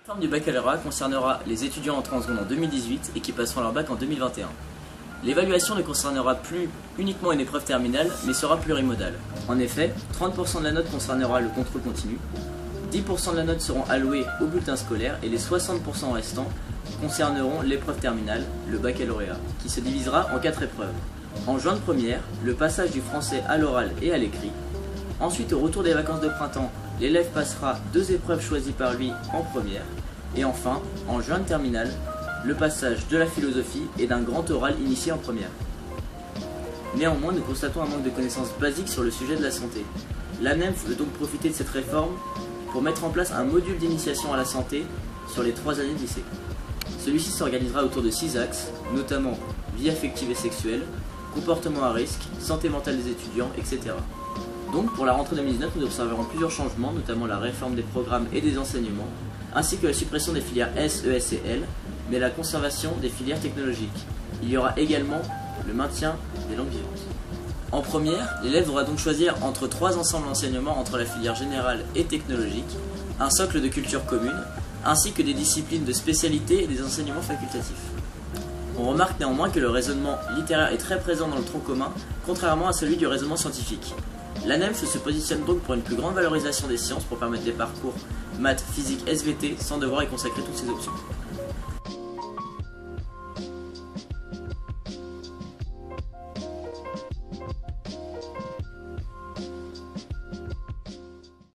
La réforme du baccalauréat concernera les étudiants entrant en seconde en 2018 et qui passeront leur bac en 2021. L'évaluation ne concernera plus uniquement une épreuve terminale, mais sera plurimodale. En effet, 30% de la note concernera le contrôle continu, 10% de la note seront alloués au bulletin scolaire et les 60% restants concerneront l'épreuve terminale, le baccalauréat, qui se divisera en 4 épreuves. En juin de première, le passage du français à l'oral et à l'écrit. Ensuite, au retour des vacances de printemps, l'élève passera 2 épreuves choisies par lui en première. Et enfin, en juin de terminale, le passage de la philosophie et d'un grand oral initié en première. Néanmoins, nous constatons un manque de connaissances basiques sur le sujet de la santé. L'ANEM veut donc profiter de cette réforme pour mettre en place un module d'initiation à la santé sur les 3 années de lycée. Celui-ci s'organisera autour de 6 axes, notamment vie affective et sexuelle, comportement à risque, santé mentale des étudiants, etc. Donc, pour la rentrée 2019, nous observerons plusieurs changements, notamment la réforme des programmes et des enseignements, ainsi que la suppression des filières S, ES et L, mais la conservation des filières technologiques. Il y aura également le maintien des langues vivantes. En première, l'élève devra donc choisir entre 3 ensembles d'enseignements entre la filière générale et technologique, un socle de culture commune, ainsi que des disciplines de spécialité et des enseignements facultatifs. On remarque néanmoins que le raisonnement littéraire est très présent dans le tronc commun, contrairement à celui du raisonnement scientifique. L'ANEM se positionne donc pour une plus grande valorisation des sciences pour permettre des parcours maths, physique, SVT sans devoir y consacrer toutes ces options.